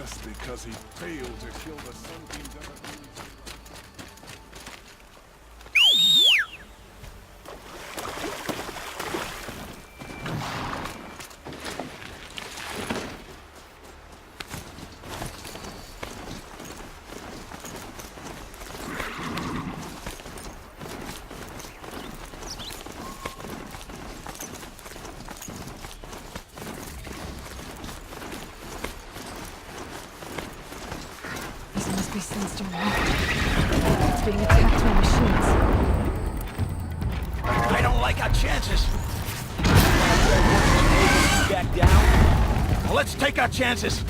just because he failed to kill the Sun King doesn't mean... These things don't work. It's being attacked by machines. I don't like our chances. Back down. Well, let's take our chances.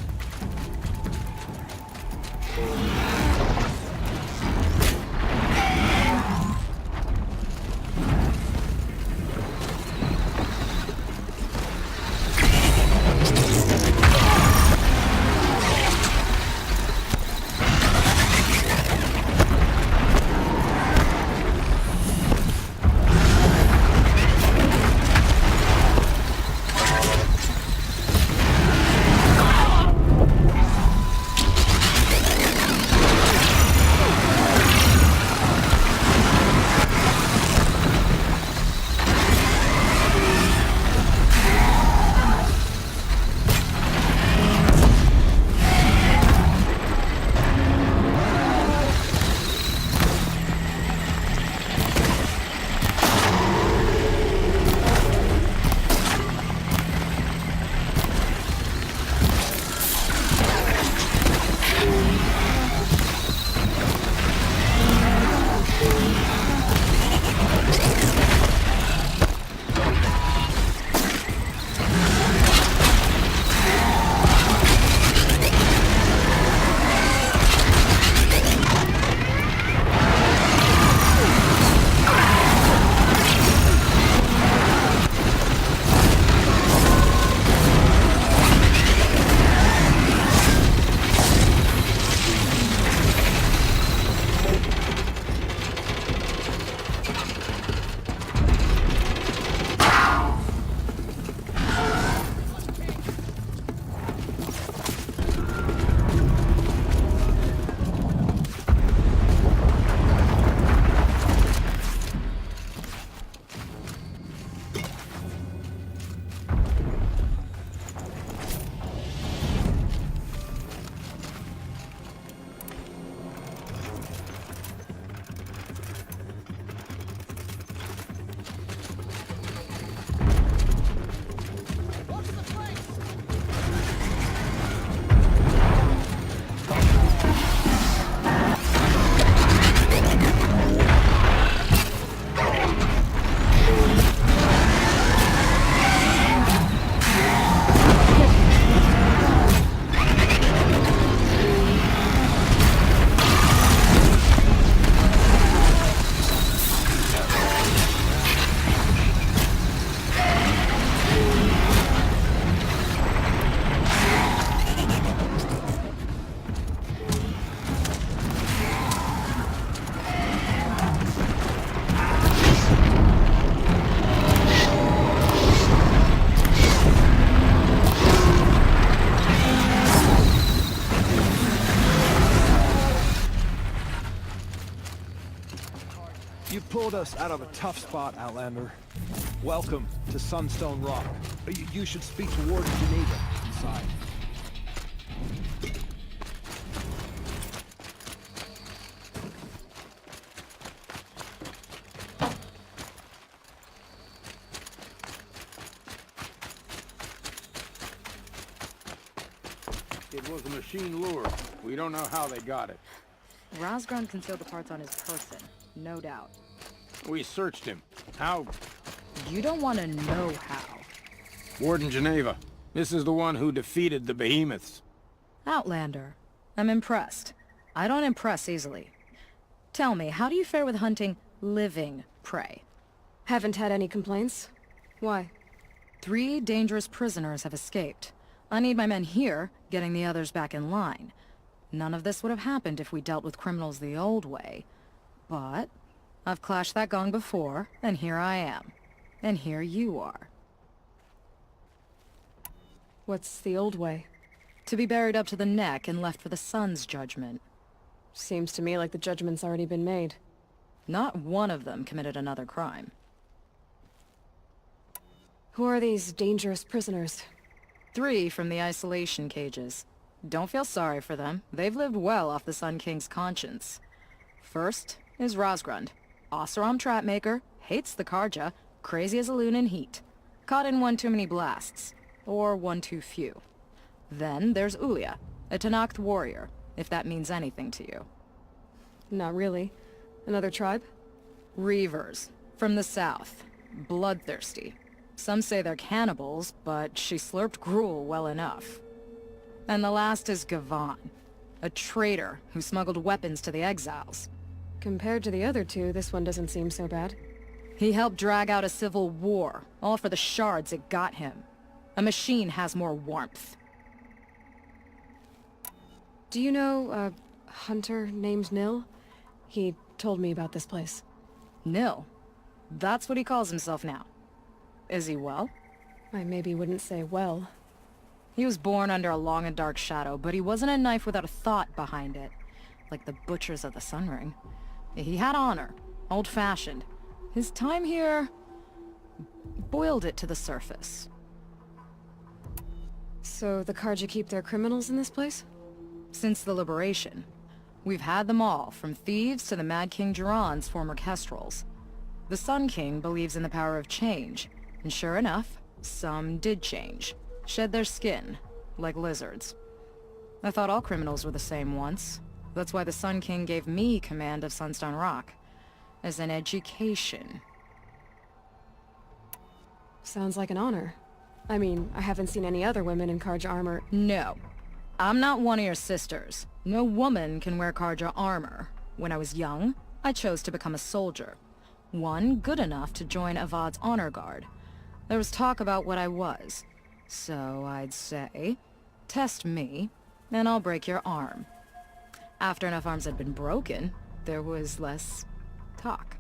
You pulled us out of a tough spot, Outlander. Welcome to Sunstone Rock. You should speak to Warden Geneva inside. It was a machine lure. We don't know how they got it. Rosgron concealed the parts on his person, no doubt. We searched him. How? You don't want to know how. Warden Geneva. This is the one who defeated the behemoths. Outlander. I'm impressed. I don't impress easily. Tell me, how do you fare with hunting living prey? Haven't had any complaints. Why? 3 dangerous prisoners have escaped. I need my men here, getting the others back in line. None of this would have happened if we dealt with criminals the old way. But I've clashed that gong before, and here I am. And here you are. What's the old way? To be buried up to the neck and left for the sun's judgment. Seems to me like the judgment's already been made. Not one of them committed another crime. Who are these dangerous prisoners? 3 from the isolation cages. Don't feel sorry for them. They've lived well off the Sun King's conscience. First is Rosgrund. Oseram trapmaker, hates the Karja, crazy as a loon in heat. Caught in one too many blasts. Or one too few. Then there's Ulia, a Tenakth warrior, if that means anything to you. Not really. Another tribe? Reavers, from the south. Bloodthirsty. Some say they're cannibals, but she slurped gruel well enough. And the last is Gavan, a traitor who smuggled weapons to the exiles. Compared to the other two, this one doesn't seem so bad. He helped drag out a civil war, all for the shards it got him. A machine has more warmth. Do you know a hunter named Nil? He told me about this place. Nil. That's what he calls himself now. Is he well? I maybe wouldn't say well. He was born under a long and dark shadow, but he wasn't a knife without a thought behind it. Like the butchers of the Sun Ring. He had honor. Old-fashioned. His time here boiled it to the surface. So the Karja keep their criminals in this place? Since the liberation. We've had them all, from thieves to the Mad King Jiran's former kestrels. The Sun King believes in the power of change, and sure enough, some did change. Shed their skin, like lizards. I thought all criminals were the same once. That's why the Sun King gave me command of Sunstone Rock. As an education. Sounds like an honor. I mean, I haven't seen any other women in Karja armor. No. I'm not one of your sisters. No woman can wear Karja armor. When I was young, I chose to become a soldier. One good enough to join Avad's honor guard. There was talk about what I was. So I'd say, test me, and I'll break your arm. After enough arms had been broken, there was less talk.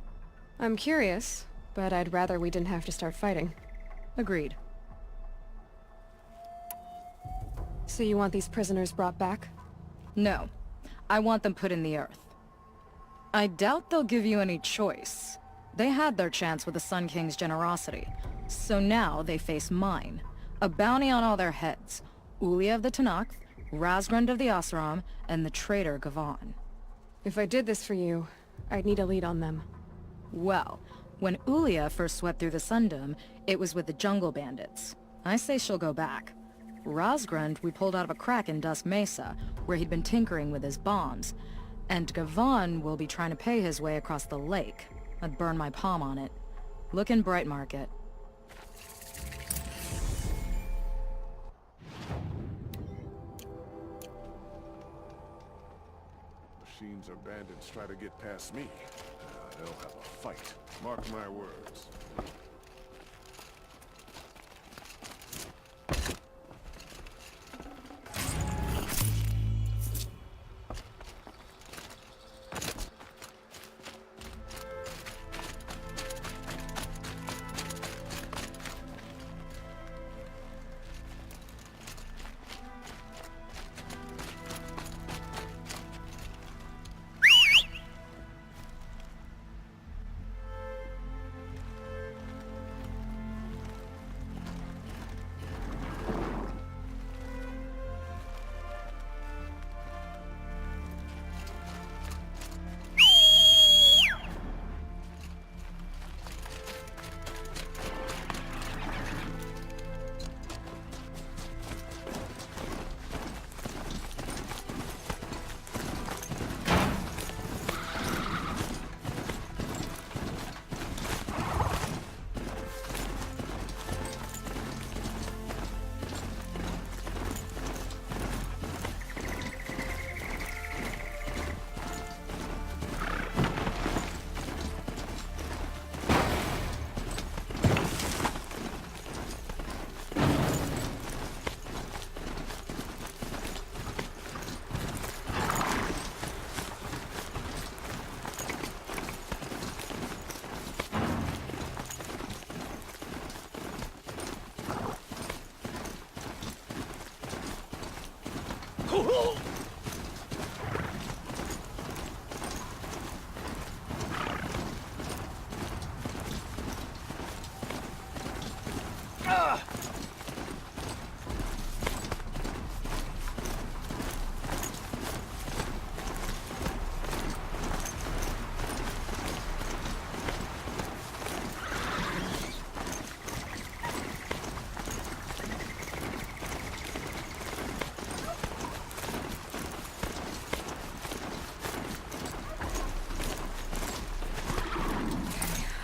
I'm curious, but I'd rather we didn't have to start fighting. Agreed. So you want these prisoners brought back? No. I want them put in the earth. I doubt they'll give you any choice. They had their chance with the Sun King's generosity, so now they face mine. A bounty on all their heads. Ulia of the Tenakth, Rosgrund of the Oseram, and the traitor Gavan. If I did this for you, I'd need a lead on them. Well, when Ulia first swept through the Sundom, it was with the jungle bandits. I say she'll go back. Rosgrund we pulled out of a crack in Dusk Mesa, where he'd been tinkering with his bombs. And Gavan will be trying to pay his way across the lake. I'd burn my palm on it. Look in Bright Market. Machines or bandits try to get past me. They'll have a fight. Mark my words.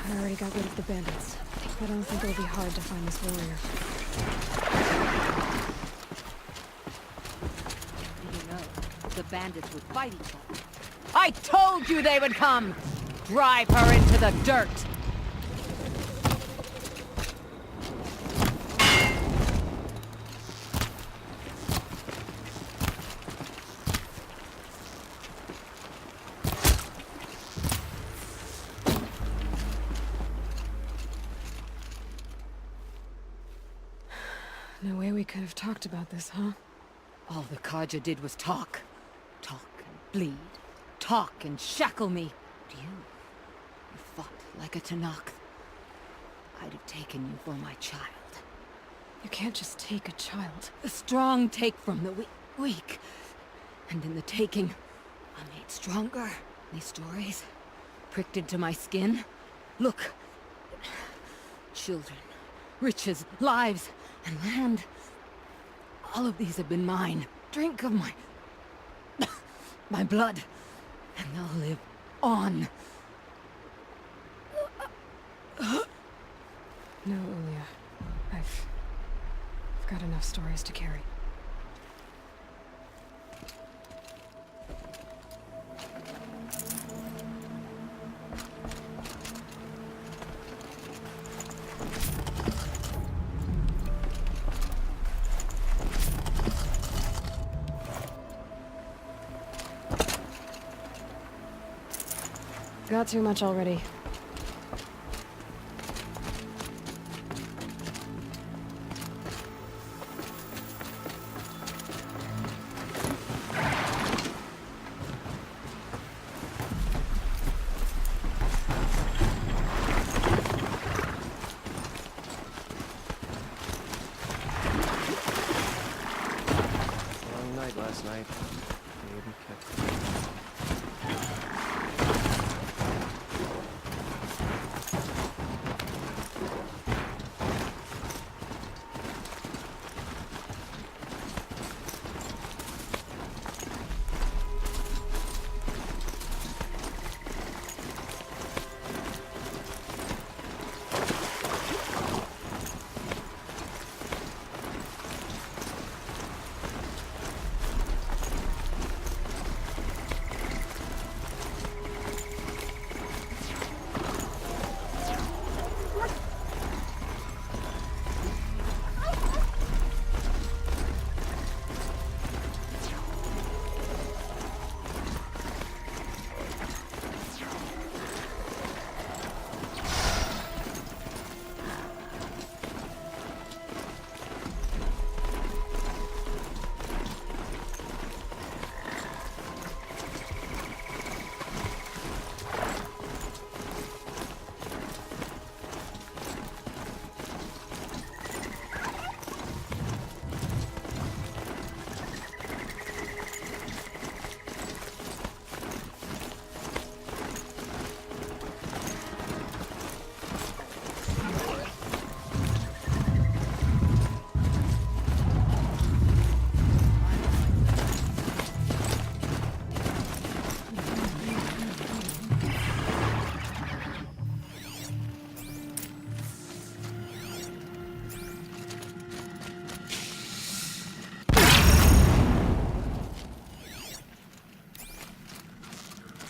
I already got rid of the bandits. I don't think it'll be hard to find this warrior. You know, the bandits would fight each other. I told you they would come! Drive her into the dirt! No way we could have talked about this, huh? All the Kaja did was talk. Talk and bleed. Talk and shackle me. But you fought like a Tanakh. I'd have taken you for my child. You can't just take a child. The strong take from the weak. And in the taking, I'm made stronger. These stories, pricked into my skin. Look. Children, riches, lives, and land. All of these have been mine. Drink of my... my blood. And they'll live on. No, Ulia. I've got enough stories to carry. Got too much already. Long night last night. Maybe kept...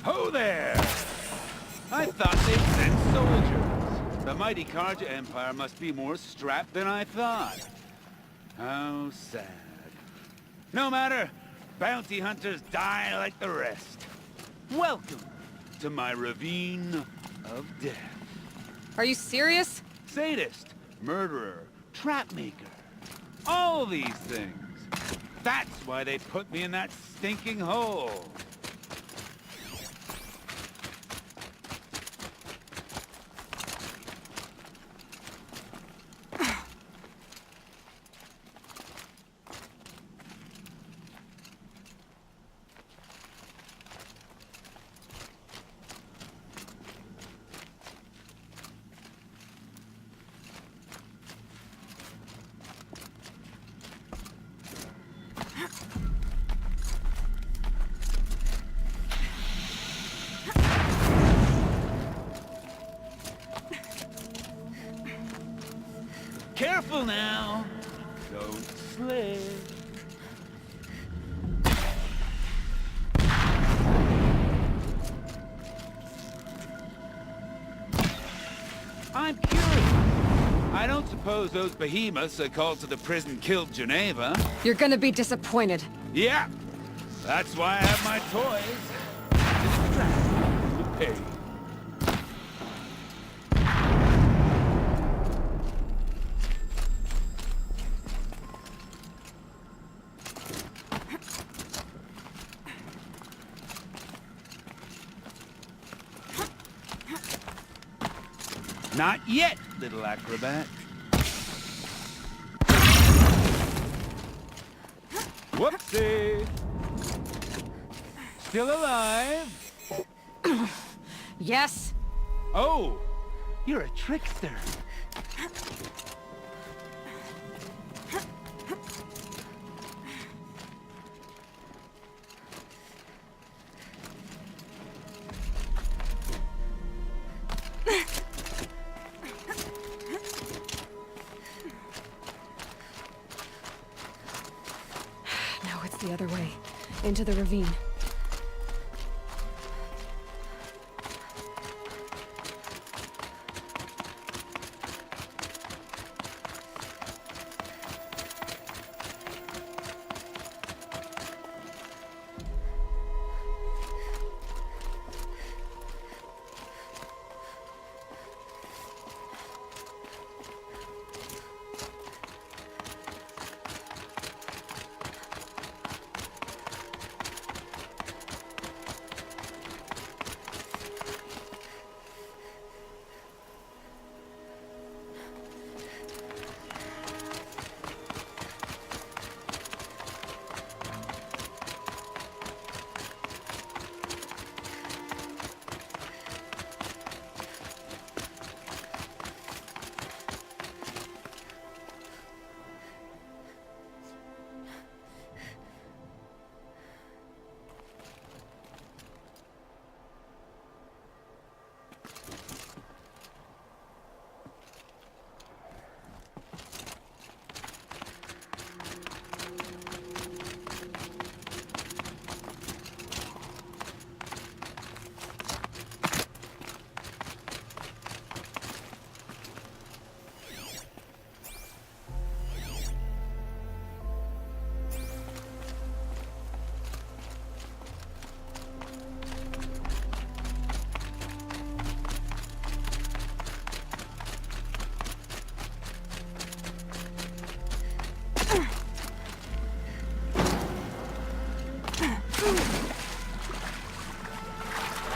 Ho there! I thought they'd sent soldiers. The mighty Karja Empire must be more strapped than I thought. How sad. No matter, bounty hunters die like the rest. Welcome to my ravine of death. Are you serious? Sadist, murderer, trapmaker. All these things. That's why they put me in that stinking hole. Careful now. Don't slip. I'm curious. I don't suppose those behemoths that called to the prison killed Geneva. You're gonna be disappointed. Yeah. That's why I have my toys. To distract the pain. Not yet, little acrobat. Whoopsie! Still alive? Yes? Oh, you're a trickster. No, it's the other way. Into the ravine.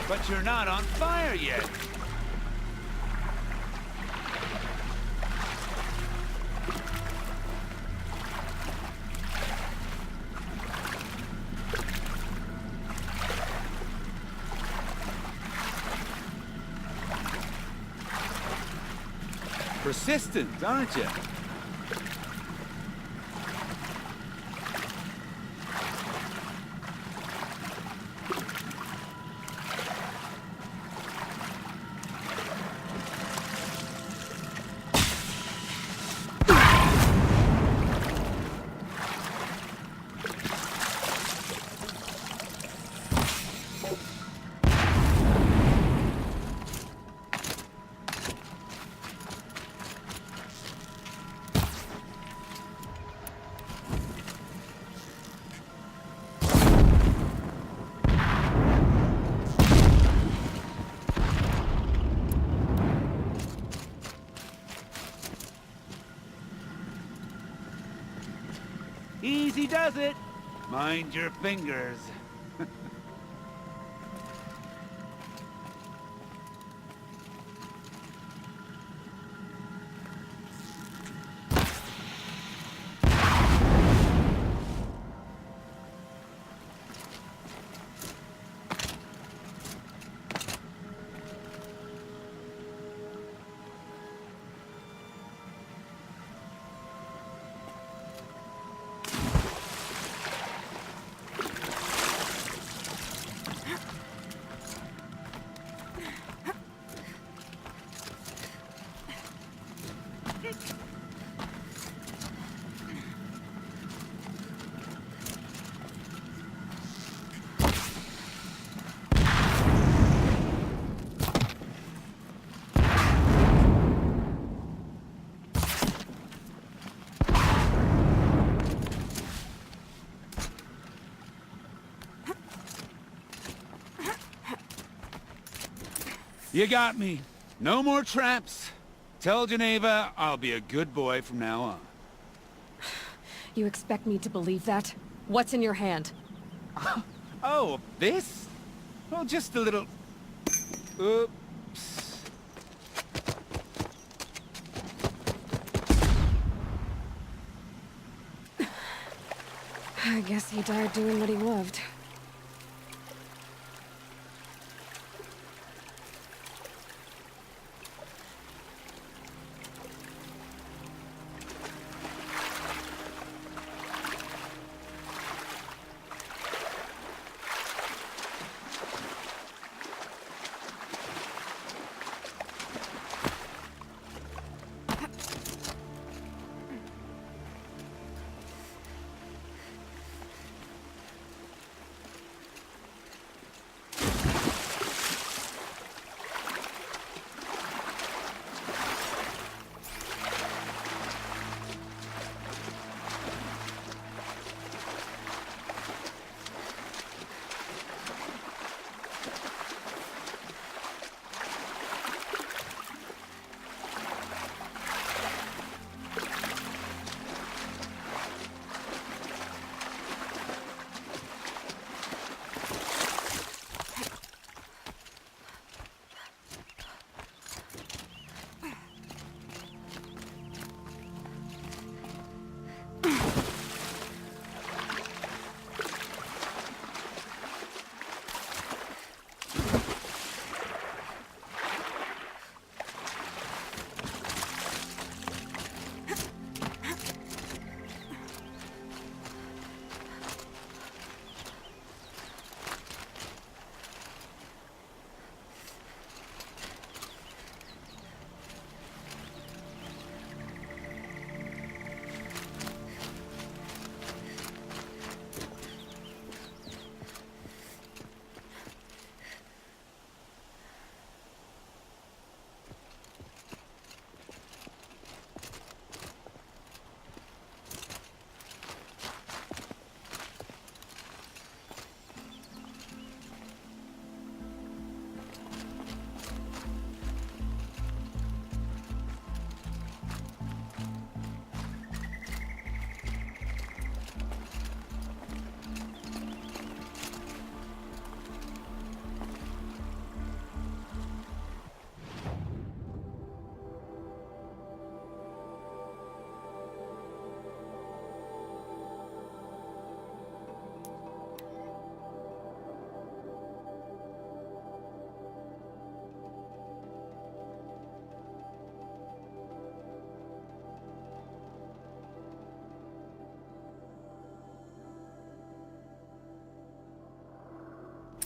But you're not on fire yet. Persistent, aren't you? Easy does it. Mind your fingers. You got me. No more traps. Tell Geneva I'll be a good boy from now on. You expect me to believe that? What's in your hand? Oh, this? Well, just a little... Oops. I guess he died doing what he loved.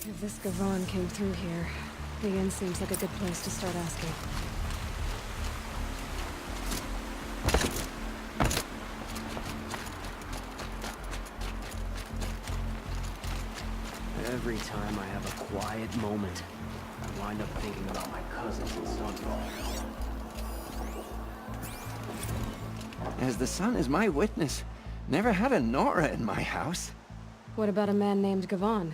If this Gavon came through here, the inn seems like a good place to start asking. Every time I have a quiet moment, I wind up thinking about my cousins and Sunfall. As the sun is my witness, never had a Nora in my house. What about a man named Gavon?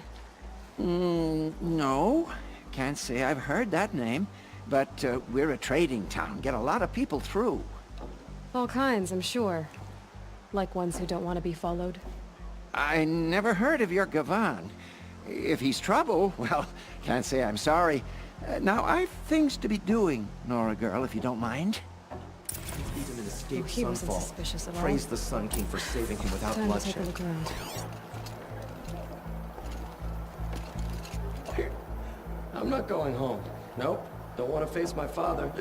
No. Can't say I've heard that name, but we're a trading town. Get a lot of people through. All kinds, I'm sure. Like ones who don't want to be followed? I never heard of your Gavan. If he's trouble, well, can't say I'm sorry. Now, I've things to be doing, Nora girl, if you don't mind. He's been an escaped He wasn't Sunfall. suspicious at all. Praise the Sun King for saving him without Time to take bloodshed. a look around. I'm not going home. Nope. Don't want to face my father.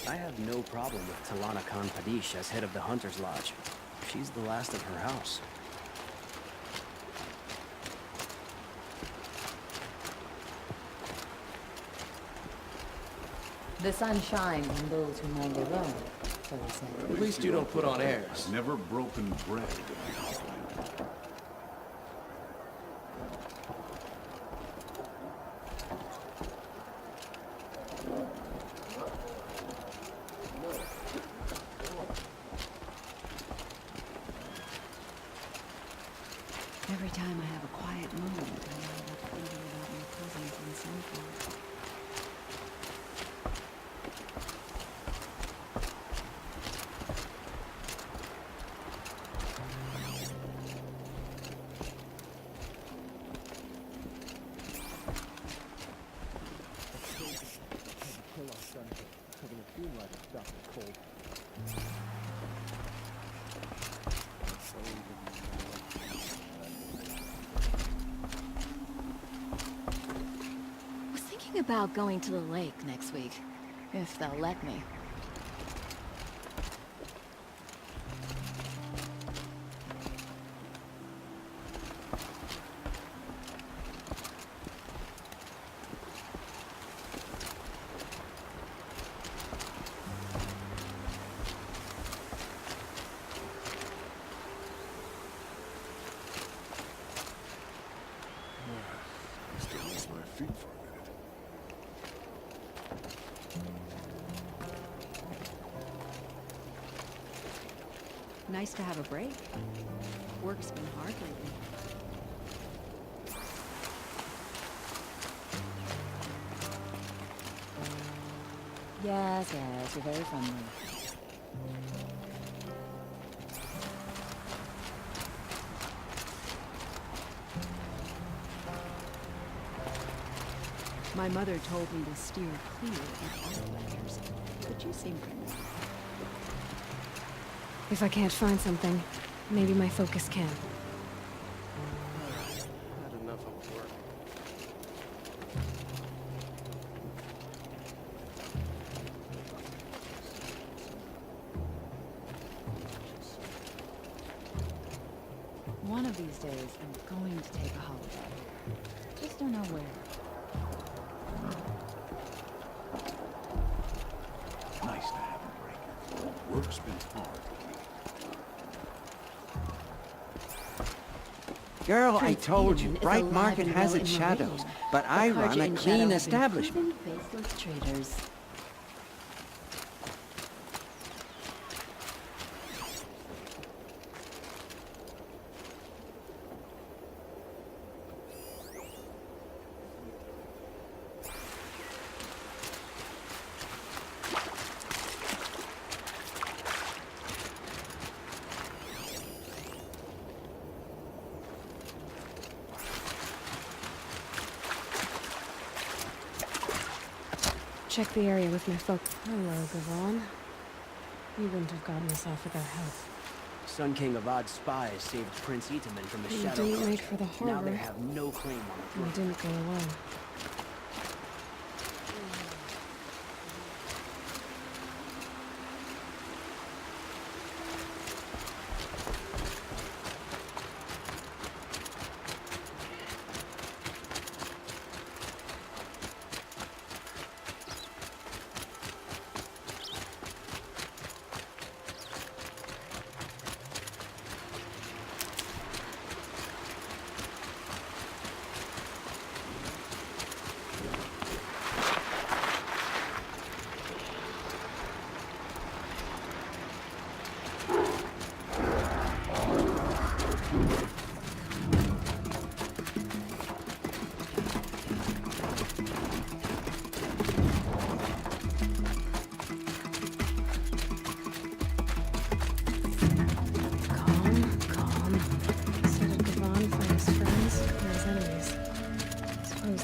I have no problem with Talana Khan Padish as head of the Hunter's Lodge. She's the last of her house. The sun shines on those who mind their own, so they say. At least you don't put on airs. Never broken bread. Every time I have a quiet moment, I end up thinking about my cousins in Sunfall. Was thinking about going to the lake next week, if they'll let me. Still rest my feet for a minute. Nice to have a break. Work's been hard lately. Yes, yes, you're very friendly. My mother told me to steer clear of outlanders, but you seem friendly. If I can't find something, maybe my focus can. Had enough of work. One of these days, I'm going to take a holiday. Just don't know where. Nice to have a break. Work's been hard. Girl, I Prince told Peterman you, is Bright alive Market and has well its in shadows, Marine. but I The run Carja a in clean shadow have establishment. been proven faceless traitors. Check the area with my focus. Hello, Gavon. You wouldn't have gotten this off without help. Sun King Avad's spies saved Prince Itaman from the You Shadow didn't wait Carja. for the Now harbor. they have no claim on the And throne. didn't go alone.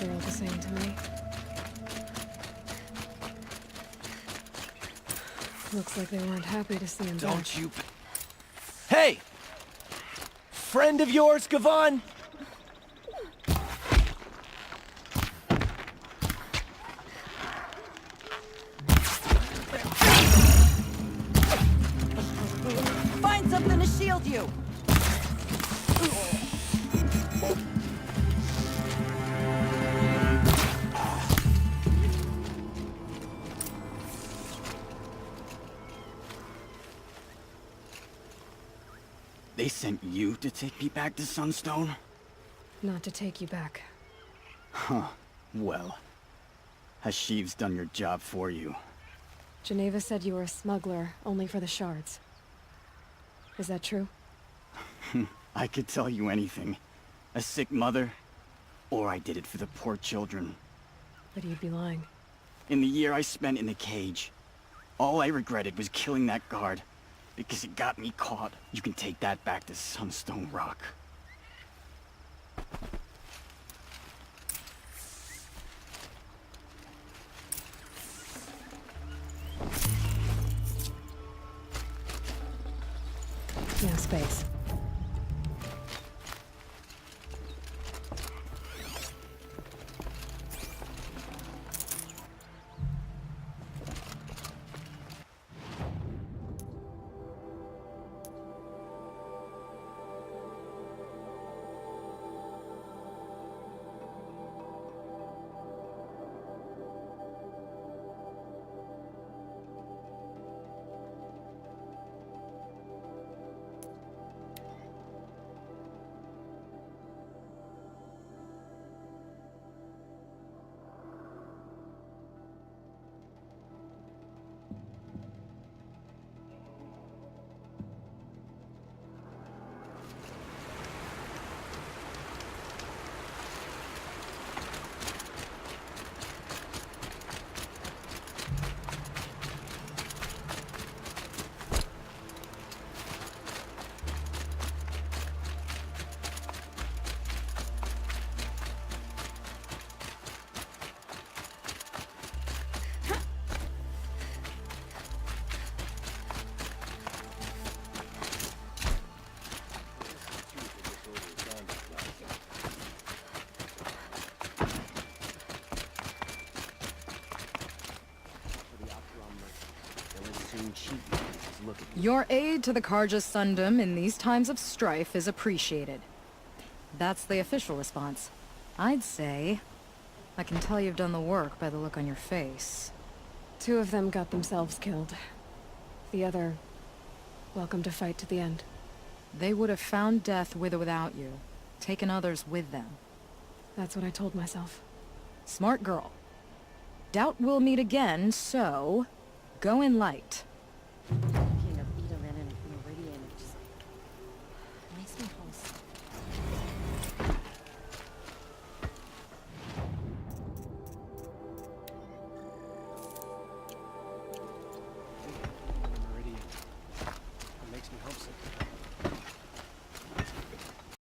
they're all the same to me. Looks like they weren't happy to see him back. Don't you... Hey! Friend of yours, Gavon? Find something to shield you! They sent you to take me back to Sunstone? Not to take you back. Huh. Well, Hashiv's done your job for you. Geneva said you were a smuggler, only for the shards. Is that true? I could tell you anything. A sick mother, or I did it for the poor children. But you'd be lying. In the year I spent in the cage, all I regretted was killing that guard, because it got me caught. You can take that back to Sunstone Rock. No space. Your aid to the Karja Sundom in these times of strife is appreciated. That's the official response. I'd say... I can tell you've done the work by the look on your face. 2 of them got themselves killed. The other... welcome to fight to the end. They would have found death with or without you. Taken others with them. That's what I told myself. Smart girl. Doubt we'll meet again, so... go in light.